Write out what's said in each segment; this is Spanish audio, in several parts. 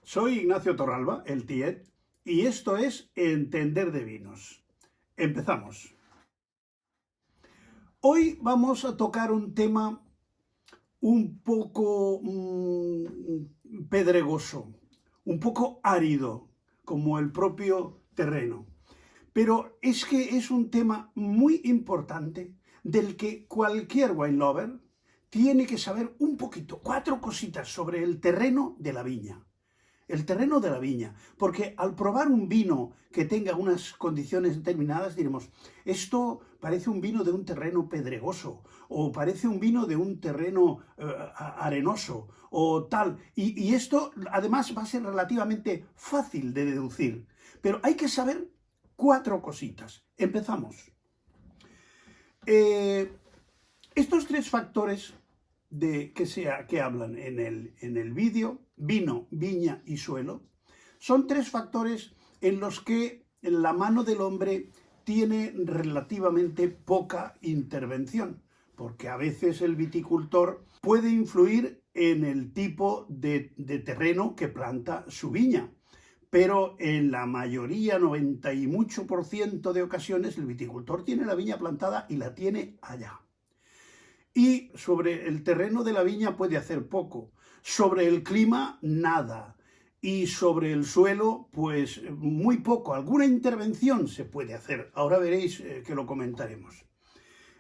Soy Ignacio Torralba, el Tiet, y esto es Entender de Vinos. Empezamos. Hoy vamos a tocar un tema un poco pedregoso, un poco árido, como el propio terreno. Pero es que es un tema muy importante del que cualquier wine lover tiene que saber un poquito, 4 cositas sobre el terreno de la viña. El terreno de la viña, porque al probar un vino que tenga unas condiciones determinadas diremos, esto parece un vino de un terreno pedregoso, o parece un vino de un terreno arenoso, o tal, y esto además va a ser relativamente fácil de deducir, pero hay que saber 4 cositas. Empezamos. Estos 3 factores que hablan en el vídeo, vino, viña y suelo, son 3 factores en los que la mano del hombre tiene relativamente poca intervención, porque a veces el viticultor puede influir en el tipo de terreno que planta su viña, pero en la mayoría, 90 y mucho por ciento de ocasiones, el viticultor tiene la viña plantada y la tiene allá. Y sobre el terreno de la viña puede hacer poco. Sobre el clima, nada. Y sobre el suelo, pues muy poco. Alguna intervención se puede hacer. Ahora veréis que lo comentaremos.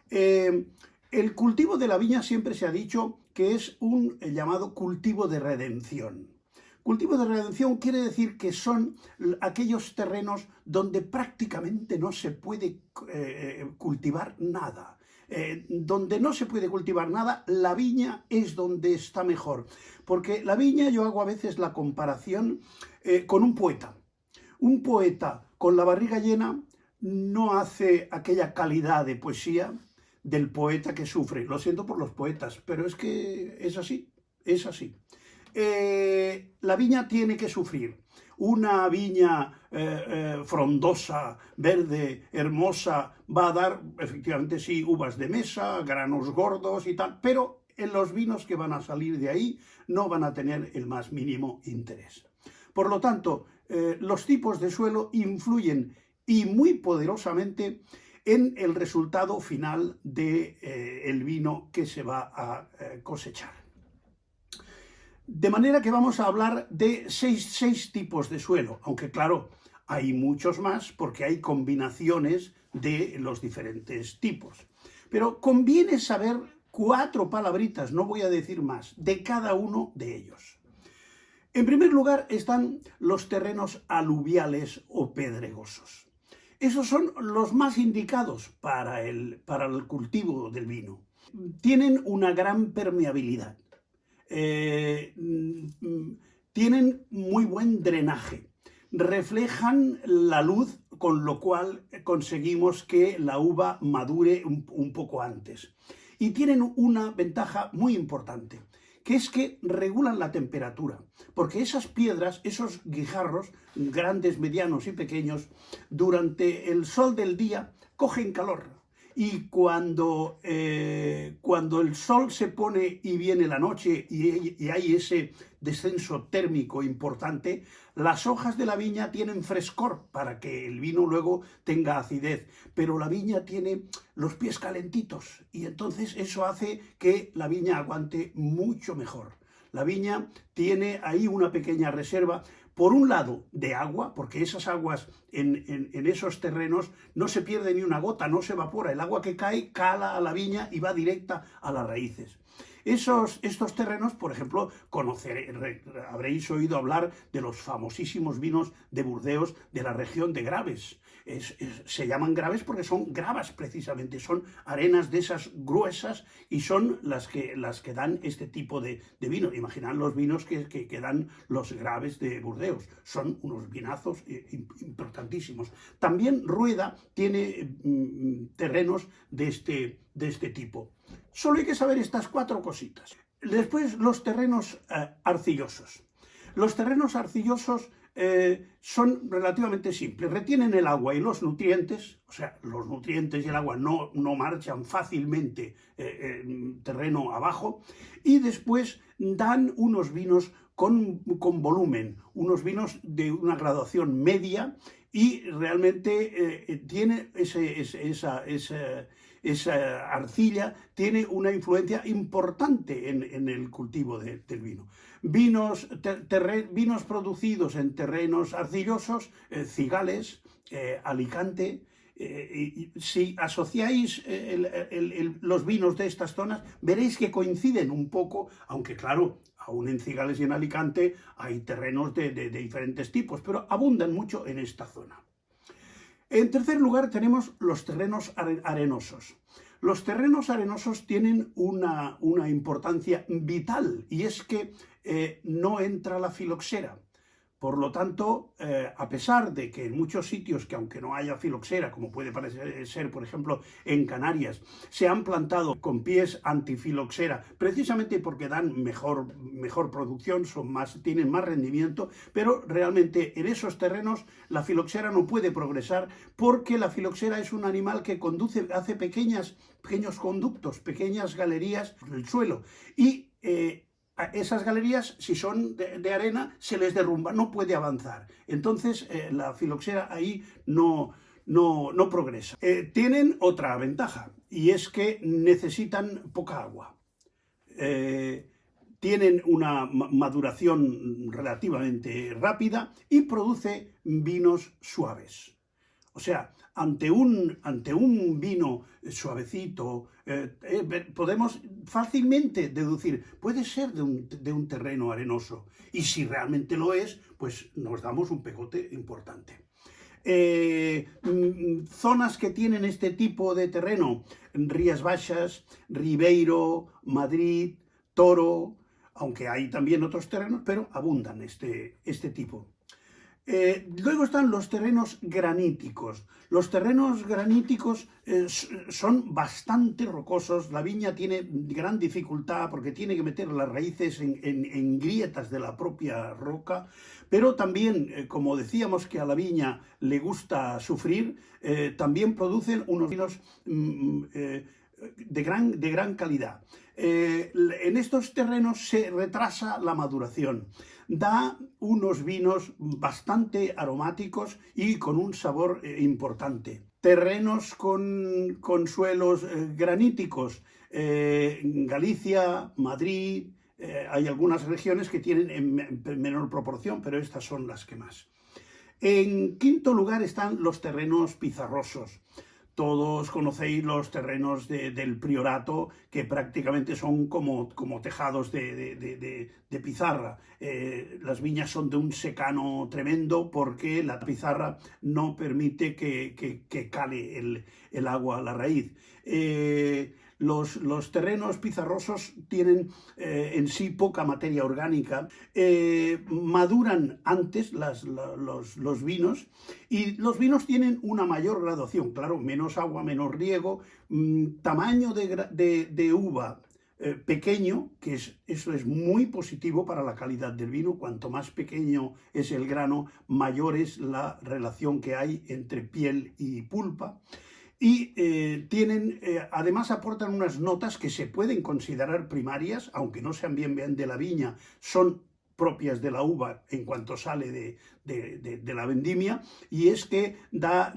El cultivo de la viña siempre se ha dicho que es un llamado cultivo de redención. Cultivo de redención quiere decir que son aquellos terrenos donde prácticamente no se puede cultivar nada. Donde no se puede cultivar nada, la viña es donde está mejor. Porque la viña, yo hago a veces la comparación con un poeta. Un poeta con la barriga llena no hace aquella calidad de poesía del poeta que sufre. Lo siento por los poetas, pero es que es así, es así. La viña tiene que sufrir. Una viña frondosa, verde, hermosa, va a dar, efectivamente, sí, uvas de mesa, granos gordos y tal, pero en los vinos que van a salir de ahí no van a tener el más mínimo interés. Por lo tanto, los tipos de suelo influyen y muy poderosamente en el resultado final del vino que se va a cosechar. De manera que vamos a hablar de seis tipos de suelo, aunque claro, hay muchos más porque hay combinaciones de los diferentes tipos. Pero conviene saber 4 palabritas, no voy a decir más, de cada uno de ellos. En primer lugar están los terrenos aluviales o pedregosos. Esos son los más indicados para el cultivo del vino. Tienen una gran permeabilidad. Tienen muy buen drenaje, reflejan la luz, con lo cual conseguimos que la uva madure un poco antes. Y tienen una ventaja muy importante, que es que regulan la temperatura, porque esas piedras, esos guijarros, grandes, medianos y pequeños, durante el sol del día cogen calor. Y cuando el sol se pone y viene la noche y hay ese descenso térmico importante, las hojas de la viña tienen frescor para que el vino luego tenga acidez, pero la viña tiene los pies calentitos y entonces eso hace que la viña aguante mucho mejor. La viña tiene ahí una pequeña reserva, por un lado, de agua, porque esas aguas en esos terrenos no se pierde ni una gota, no se evapora. El agua que cae cala a la viña y va directa a las raíces. Estos terrenos, por ejemplo, habréis oído hablar de los famosísimos vinos de Burdeos de la región de Graves. Se llaman graves porque son gravas precisamente, son arenas de esas gruesas y son las que dan este tipo de vino. Imaginad los vinos que dan los graves de Burdeos, son unos vinazos importantísimos. También Rueda tiene terrenos de este tipo. Solo hay que saber estas 4 cositas. Después, los terrenos arcillosos. Los terrenos arcillosos son relativamente simples, retienen el agua y los nutrientes, o sea, los nutrientes y el agua no marchan fácilmente terreno abajo, y después dan unos vinos con volumen, unos vinos de una graduación media y realmente tiene esa arcilla tiene una influencia importante en el cultivo del vino. Vinos producidos en terrenos arcillosos, Cigales, Alicante. Si asociáis los vinos de estas zonas, veréis que coinciden un poco, aunque claro, aún en Cigales y en Alicante hay terrenos de diferentes tipos, pero abundan mucho en esta zona. En tercer lugar tenemos los terrenos arenosos. Los terrenos arenosos tienen una importancia vital y es que no entra la filoxera. Por lo tanto, a pesar de que en muchos sitios que aunque no haya filoxera, como puede ser, por ejemplo, en Canarias, se han plantado con pies antifiloxera, precisamente porque dan mejor producción, tienen más rendimiento, pero realmente en esos terrenos la filoxera no puede progresar porque la filoxera es un animal que hace pequeños conductos, pequeñas galerías en el suelo y esas galerías, si son de arena, se les derrumba, no puede avanzar. Entonces, la filoxera ahí no progresa. Tienen otra ventaja, y es que necesitan poca agua. Tienen una maduración relativamente rápida y produce vinos suaves. O sea, ante un vino suavecito, podemos fácilmente deducir, puede ser de un terreno arenoso. Y si realmente lo es, pues nos damos un pegote importante. Zonas que tienen este tipo de terreno, Rías Baixas, Ribeiro, Madrid, Toro, aunque hay también otros terrenos, pero abundan este tipo. Luego están los terrenos graníticos. Los terrenos graníticos son bastante rocosos. La viña tiene gran dificultad porque tiene que meter las raíces en grietas de la propia roca, pero también, como decíamos que a la viña le gusta sufrir, también producen unos vinos de gran calidad. En estos terrenos se retrasa la maduración, da unos vinos bastante aromáticos y con un sabor importante. Terrenos con suelos graníticos, Galicia, Madrid, hay algunas regiones que tienen en menor proporción, pero estas son las que más. En quinto lugar están los terrenos pizarrosos. Todos conocéis los terrenos del Priorato, que prácticamente son como tejados de pizarra. Las viñas son de un secano tremendo porque la pizarra no permite que cale el agua a la raíz. Los terrenos pizarrosos tienen en sí poca materia orgánica, maduran antes los vinos y los vinos tienen una mayor graduación, claro, menos agua, menos riego, tamaño de uva pequeño, que eso es muy positivo para la calidad del vino. Cuanto más pequeño es el grano, mayor es la relación que hay entre piel y pulpa. Y además aportan unas notas que se pueden considerar primarias, aunque no sean bien de la viña, son propias de la uva en cuanto sale de la vendimia, y es que da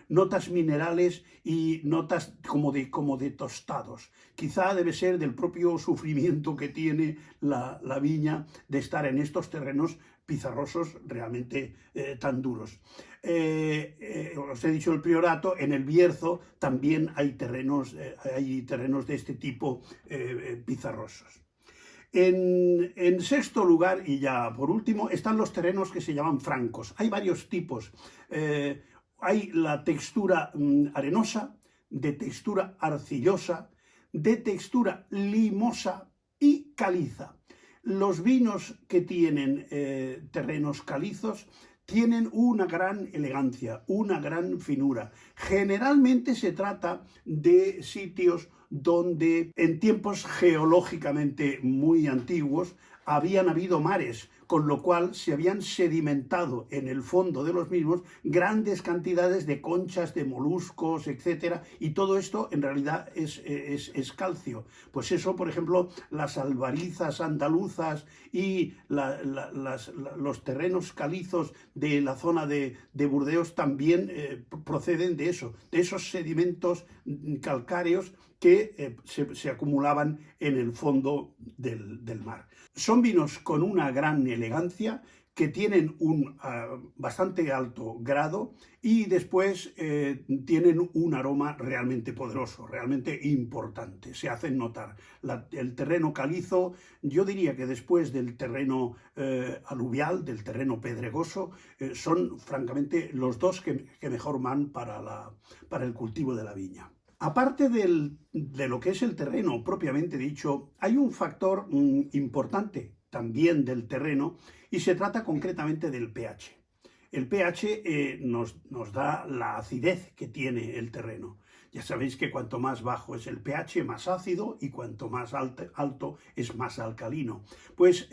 notas minerales y notas como de tostados. Quizá debe ser del propio sufrimiento que tiene la viña de estar en estos terrenos pizarrosos realmente tan duros. Os he dicho el Priorato, en el Bierzo también hay terrenos de este tipo pizarrosos. En sexto lugar, y ya por último, están los terrenos que se llaman francos. Hay varios tipos. Hay la textura arenosa, de textura arcillosa, de textura limosa y caliza. Los vinos que tienen terrenos calizos tienen una gran elegancia, una gran finura. Generalmente se trata de sitios donde en tiempos geológicamente muy antiguos habían habido mares, con lo cual se habían sedimentado en el fondo de los mismos grandes cantidades de conchas, de moluscos, etcétera, y todo esto en realidad es calcio. Pues eso, por ejemplo, las albarizas andaluzas y los terrenos calizos de la zona de Burdeos también proceden de eso, de esos sedimentos calcáreos que se acumulaban en el fondo del mar. Son vinos con una gran elegancia, que tienen un bastante alto grado y después tienen un aroma realmente poderoso, realmente importante, se hacen notar. El terreno calizo, yo diría que después del terreno aluvial, del terreno pedregoso, son francamente los dos que mejor van para el cultivo de la viña. Aparte de lo que es el terreno propiamente dicho, hay un factor importante también del terreno y se trata concretamente del pH. El pH nos da la acidez que tiene el terreno. Ya sabéis que cuanto más bajo es el pH, más ácido, y cuanto más alto es más alcalino. Pues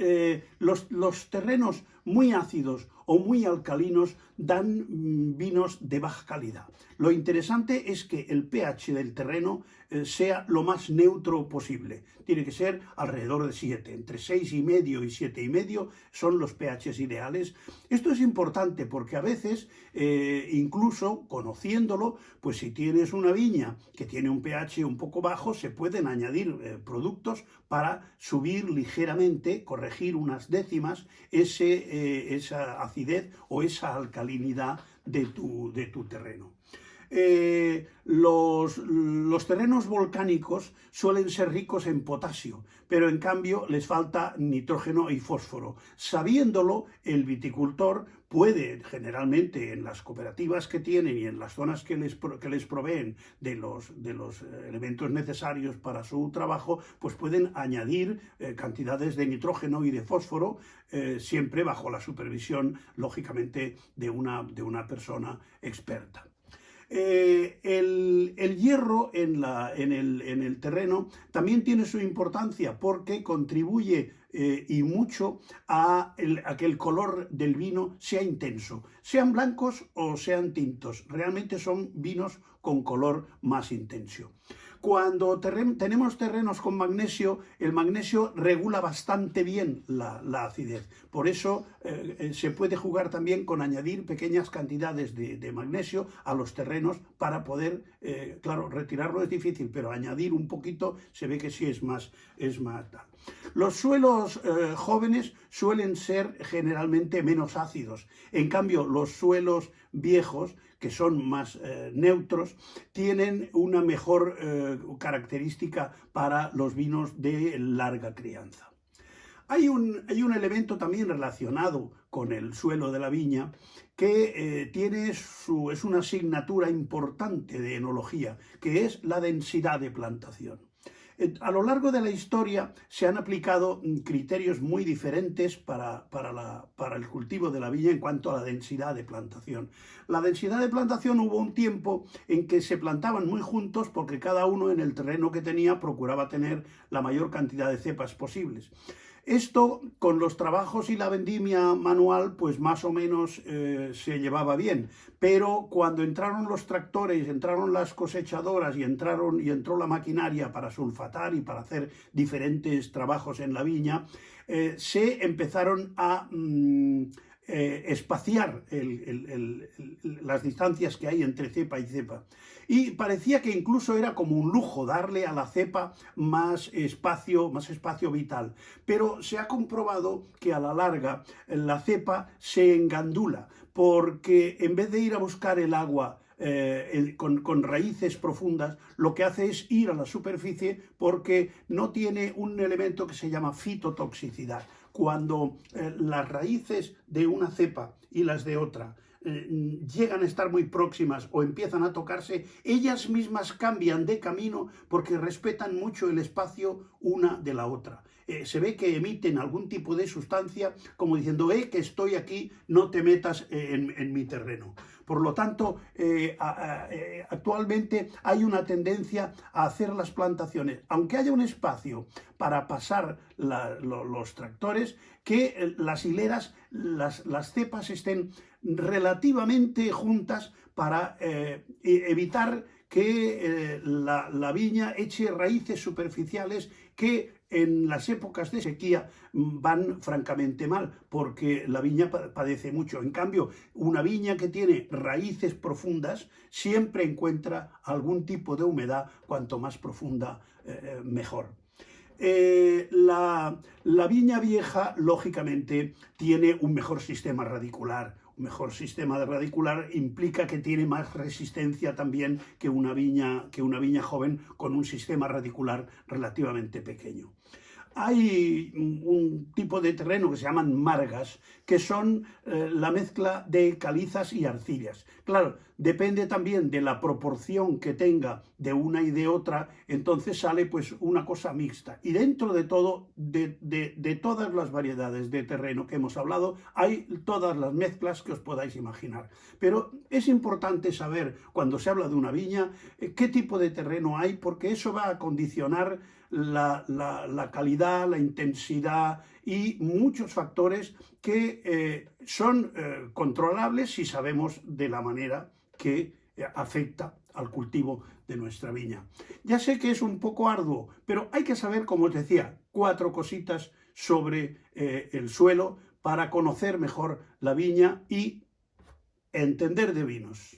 los terrenos muy ácidos o muy alcalinos dan vinos de baja calidad. Lo interesante es que el pH del terreno sea lo más neutro posible. Tiene que ser alrededor de 7, entre 6,5 y 7,5 son los pHs ideales. Esto es importante porque a veces, incluso conociéndolo, pues si tienes una viña que tiene un pH un poco bajo, se pueden añadir productos para subir ligeramente, corregir unas décimas esa acidez o esa alcalinidad de tu terreno. Los terrenos volcánicos suelen ser ricos en potasio, pero en cambio les falta nitrógeno y fósforo. Sabiéndolo, el viticultor puede, generalmente en las cooperativas que tienen y en las zonas que les proveen de los elementos necesarios para su trabajo, pues pueden añadir cantidades de nitrógeno y de fósforo, siempre bajo la supervisión, lógicamente, de una persona experta. El hierro en el terreno también tiene su importancia porque contribuye y mucho a que el color del vino sea intenso, sean blancos o sean tintos, realmente son vinos con color más intenso. Cuando tenemos terrenos con magnesio, el magnesio regula bastante bien la acidez. Por eso se puede jugar también con añadir pequeñas cantidades de magnesio a los terrenos para poder, claro, retirarlo es difícil, pero añadir un poquito se ve que sí es más tal. Los suelos jóvenes suelen ser generalmente menos ácidos. En cambio, los suelos viejos, que son más neutros, tienen una mejor característica para los vinos de larga crianza. Hay un elemento también relacionado con el suelo de la viña que es una asignatura importante de enología, que es la densidad de plantación. A lo largo de la historia se han aplicado criterios muy diferentes para el cultivo de la viña en cuanto a la densidad de plantación. La densidad de plantación, hubo un tiempo en que se plantaban muy juntos porque cada uno en el terreno que tenía procuraba tener la mayor cantidad de cepas posibles. Esto, con los trabajos y la vendimia manual, pues más o menos se llevaba bien. Pero cuando entraron los tractores, entraron las cosechadoras y entró la maquinaria para sulfatar y para hacer diferentes trabajos en la viña, se empezaron a espaciar las distancias que hay entre cepa y cepa. Y parecía que incluso era como un lujo darle a la cepa más espacio vital. Pero se ha comprobado que a la larga la cepa se engandula, porque en vez de ir a buscar el agua con raíces profundas, lo que hace es ir a la superficie porque no tiene un elemento que se llama fitotoxicidad. Cuando las raíces de una cepa y las de otra llegan a estar muy próximas o empiezan a tocarse, ellas mismas cambian de camino porque respetan mucho el espacio una de la otra. se ve que emiten algún tipo de sustancia como diciendo, que estoy aquí, no te metas en mi terreno. Por lo tanto, actualmente hay una tendencia a hacer las plantaciones, aunque haya un espacio para pasar los tractores, que las hileras, las cepas estén relativamente juntas para evitar que la viña eche raíces superficiales que en las épocas de sequía van francamente mal, porque la viña padece mucho. En cambio, una viña que tiene raíces profundas siempre encuentra algún tipo de humedad, cuanto más profunda, mejor. La viña vieja, lógicamente, tiene un mejor sistema radicular. Un mejor sistema radicular implica que tiene más resistencia también que una viña joven con un sistema radicular relativamente pequeño. Hay un tipo de terreno que se llaman margas, que son la mezcla de calizas y arcillas. Claro, depende también de la proporción que tenga de una y de otra, entonces sale pues una cosa mixta. Y dentro de todo, de todas las variedades de terreno que hemos hablado, hay todas las mezclas que os podáis imaginar. Pero es importante saber, cuando se habla de una viña, qué tipo de terreno hay, porque eso va a condicionar la calidad, la intensidad y muchos factores que son controlables si sabemos de la manera que afecta al cultivo de nuestra viña. Ya sé que es un poco arduo, pero hay que saber, como os decía, 4 cositas sobre el suelo para conocer mejor la viña y entender de vinos.